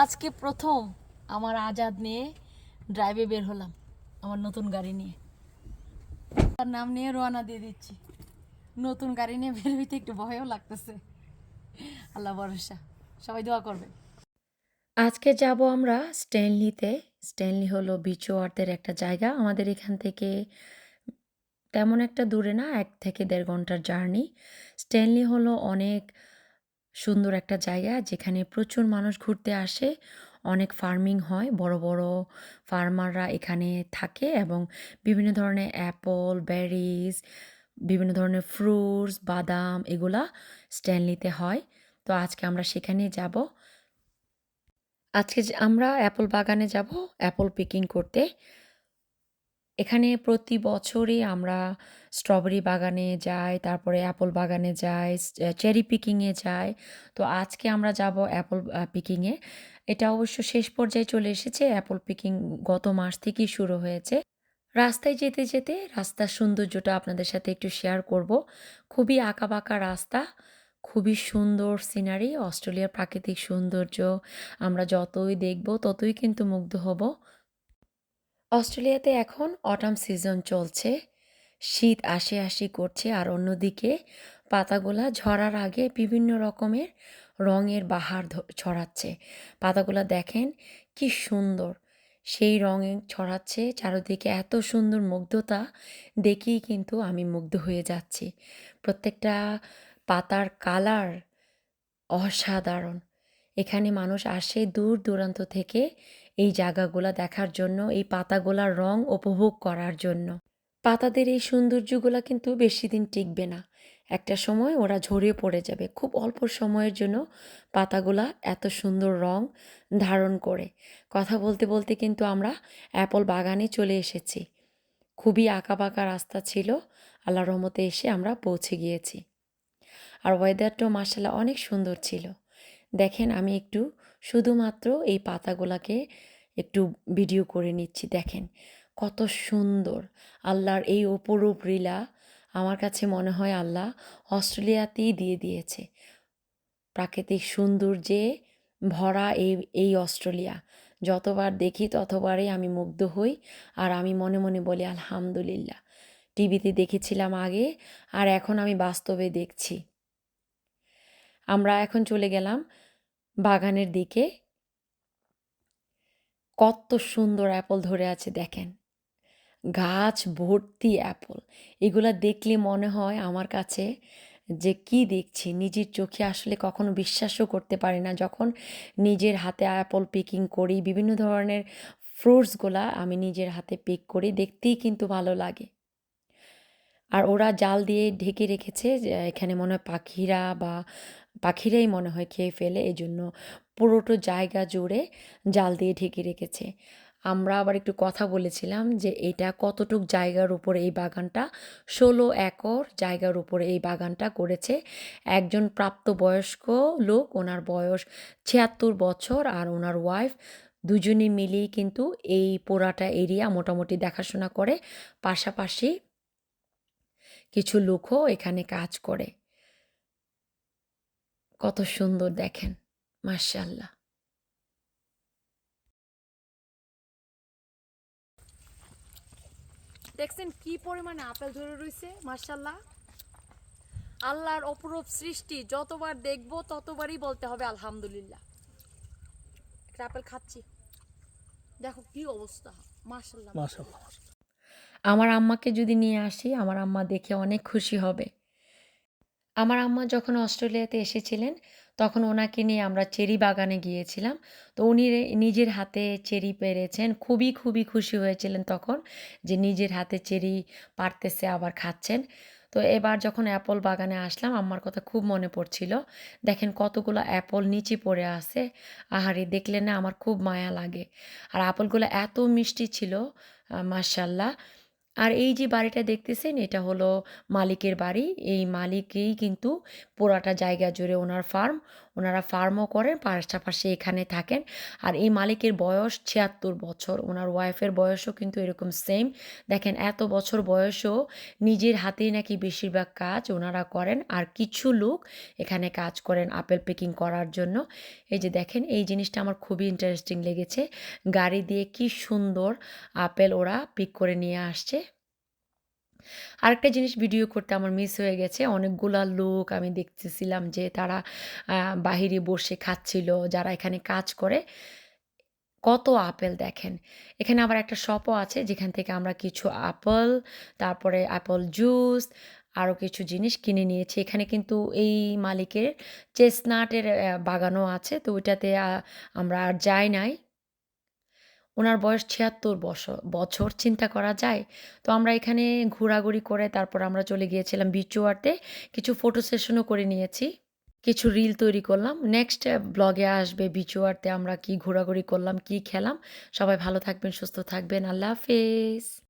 আজকে প্রথম আমার আজাদ নিয়ে ড্রাইভে বের হলাম আমার নতুন গাড়ি নিয়ে। তার নাম নিয়ে রওনা দিয়ে দিচ্ছি। নতুন গাড়ি নিয়ে বের হইতে একটু ভয়ও লাগতেছে। আল্লাহ ভরসা, সবাই দোয়া করবে। আজকে যাব আমরা স্ট্যানলিতে। স্ট্যানলি হলো বিচ ওয়ার্থের একটা জায়গা। আমাদের এখান থেকে তেমন একটা দূরে না, ১ থেকে ১.৫ ঘন্টার জার্নি। স্ট্যানলি হলো অনেক সুন্দর একটা জায়গা যেখানে প্রচুর মানুষ ঘুরতে আসে। অনেক ফার্মিং হয়, বড় বড় ফার্মাররা এখানে থাকে এবং বিভিন্ন ধরনের অ্যাপল, বেরিজ, বিভিন্ন ধরনের ফ্রুটস, বাদাম এগুলা স্ট্যানলিতে হয়। তো আজকে আমরা সেখানেই যাব। আজকে আমরা অ্যাপল বাগানে যাব অ্যাপল পিকিং করতে। এখানে প্রতি বছরই আমরা স্ট্রবেরি বাগানে যাই, তারপরে অ্যাপল বাগানে যাই, চেরি পিকিংয়ে যাই। তো আজকে আমরা যাব অ্যাপল পিকিংয়ে। এটা অবশ্য শেষ পর্যায়ে চলে এসেছে। অ্যাপল পিকিং গত মাস থেকেই শুরু হয়েছে। রাস্তায় যেতে যেতে রাস্তার সৌন্দর্যটা আপনাদের সাথে একটু শেয়ার করব। খুবই আঁকাবাঁকা রাস্তা, খুবই সুন্দর সিনারি। অস্ট্রেলিয়ার প্রাকৃতিক সৌন্দর্য আমরা যতই দেখব ততই কিন্তু মুগ্ধ হব। অস্ট্রেলিয়াতে এখন অটাম সিজন চলছে, শীত আসি আসি করছে, আর অন্যদিকে পাতাগুলা ঝরার আগে বিভিন্ন রকমের রঙের বাহার ছড়াচ্ছে। পাতাগুলা দেখেন কি সুন্দর, সেই রঙে ছড়াচ্ছে চারদিকে, এত সুন্দর মুগ্ধতা দেখেই কিন্তু আমি মুগ্ধ হয়ে যাচ্ছি। প্রত্যেকটা পাতার কালার অসাধারণ। এখানে মানুষ আসে দূর দূরান্ত থেকে এই জায়গাগুলা দেখার জন্য, এই পাতাগুলার রং উপভোগ করার জন্য। পাতাদের এই সৌন্দর্যগুলা কিন্তু বেশি দিন টিকবে না। একটা সময় ওরা ঝরে পড়ে যাবে। খুব অল্প সময়ের জন্য পাতাগুলা এত সুন্দর রং ধারণ করে। কথা বলতে বলতে কিন্তু আমরা অ্যাপল বাগানে চলে এসেছি। খুবই আঁকাবাঁকা রাস্তা ছিল, আল্লাহর রহমতে এসে আমরা পৌঁছে গিয়েছি। আর ওয়েদারটাও মাশাআল্লাহ অনেক সুন্দর ছিল। দেখেন আমি একটু শুধুমাত্র এই পাতাগুলাকে একটু ভিডিও করে নিচ্ছি। দেখেন কত সুন্দর আল্লাহর এই অপরূপ লীলা। আমার কাছে মনে হয় আল্লাহ অস্ট্রেলিয়াতেই দিয়ে দিয়েছে। প্রাকৃতিক সৌন্দর্যে ভরা এই অস্ট্রেলিয়া যতবার দেখি ততবারই আমি মুগ্ধ হই। আর আমি মনে মনে বলি আলহামদুলিল্লাহ, টিভিতে দেখেছিলাম আগে, আর এখন আমি বাস্তবে দেখছি। আমরা এখন চলে গেলাম বাগানের দিকে। কত সুন্দর অ্যাপল ধরে আছে দেখেন, গাছ ভর্তি অ্যাপল। এগুলা দেখলে মনে হয় আমার কাছে যে কি দেখছি, নিজের চোখে আসলে কখনো বিশ্বাসও করতে পারি না। যখন নিজের হাতে অ্যাপল পিকিং করি, বিভিন্ন ধরনের ফ্রুটসগুলা আমি নিজের হাতে পিক করি, দেখতেই কিন্তু ভালো লাগে। আর ওরা জাল দিয়ে ঢেকে রেখেছে, যে এখানে মনে হয় পাখিরাই মনে হয় খেয়ে ফেলে, এই জন্য পুরোটো জায়গা জুড়ে জাল দিয়ে ঢেকে রেখেছে। আমরা আবার একটু কথা বলেছিলাম যে এটা কতটুক জায়গার উপরে এই বাগানটা। ১৬ একর জায়গার উপরে এই বাগানটা করেছে একজন প্রাপ্তবয়স্ক লোক। ওনার বয়স ৭৬ বছর, আর ওনার ওয়াইফ দুজনে মিলেই কিন্তু এই পুরাটা এরিয়া মোটামুটি দেখাশোনা করে। পাশাপাশি কিছু লোকও এখানে কাজ করে। কত সুন্দর দেখেন, মাশাআল্লাহ। দেখছেন কি পরিমাণে আপেল ধরে রয়েছে, মাশাআল্লাহ। আল্লাহর অপরূপ সৃষ্টি, যতবার দেখবো ততবারই বলতে হবে আলহামদুলিল্লাহ। একটা আপেল খাচ্ছি, দেখো কি অবস্থা, মাশাআল্লাহ মাশাআল্লাহ। আমার আম্মাকে যদি নিয়ে আসি, আমার আম্মা দেখে অনেক খুশি হবে। আমার আম্মা যখন অস্ট্রেলিয়াতে এসেছিলেন, তখন ওনাকে নিয়ে আমরা চেরি বাগানে গিয়েছিলাম। তো উনি নিজের হাতে চেরি পেড়েছেন। খুবই, খুবই খুশি হয়েছিলেন তখন, যে নিজের হাতে চেরি পাড়তেছে আবার খাচ্ছেন। তো এবার যখন অ্যাপল বাগানে আসলাম, আম্মার কথা খুব মনে পড়ছিল। দেখেন কতগুলো অ্যাপল নিচে পড়ে আছে। আহারে! দেখলে না আমার খুব মায়া লাগে। আর আপেলগুলো এত মিষ্টি ছিল, মাশাআল্লাহ। আর এই যে বাড়িটা দেখতেছেন, এটা হলো মালিকের বাড়ি। এই মালিকই কিন্তু পুরাটা জায়গা জুড়ে ওনার ফার্ম। ওনারা ফার্মও করেন, পাশাপাশি এখানে থাকেন। আর এই মালিকের বয়স ৭৬ বছর। ওনার ওয়াইফের বয়সও কিন্তু এরকম সেম। দেখেন এত বছর বয়সেও নিজের হাতেই নাকি বেশিরভাগ কাজ ওনারা করেন। আর কিছু লোক এখানে কাজ করেন আপেল পিকিং করার জন্য। এই যে দেখেন এই জিনিসটা আমার খুবই ইন্টারেস্টিং লেগেছে। গাড়ি দিয়ে কি সুন্দর আপেল ওরা পিক করে নিয়ে আসছে। আরেকটা জিনিস ভিডিও করতে আমার মিস হয়ে গেছে। অনেকগুলা লোক আমি দেখতেছিলাম যে তারা বাহিরে বসে খাচ্ছিল, যারা এখানে কাজ করে। কত আপেল দেখেন। এখানে আবার একটা শপও আছে যেখান থেকে আমরা কিছু আপেল, তারপরে আপেল জুস, আরও কিছু জিনিস কিনে নিয়েছি। এখানে কিন্তু এই মালিকের চেস্টনাটের বাগানও আছে। তো ওইটাতে আমরা আর যাই নাই। উনার বয়স ৭৬ বছর, চিন্তা করা যায়? তো আমরা এখানে ঘোরাঘুরি করে তারপর আমরা চলে গিয়েছিলাম বিচুয়াতে। কিছু ফটো সেশনও করে নিয়েছি। কিছু রিল তৈরি করলাম। নেক্সট ব্লগে আসবে বিচুয়াতে আমরা কি ঘোরাঘুরি করলাম, কি খেলাম। সবাই ভালো থাকবেন, সুস্থ থাকবেন। আল্লাহ হাফেজ।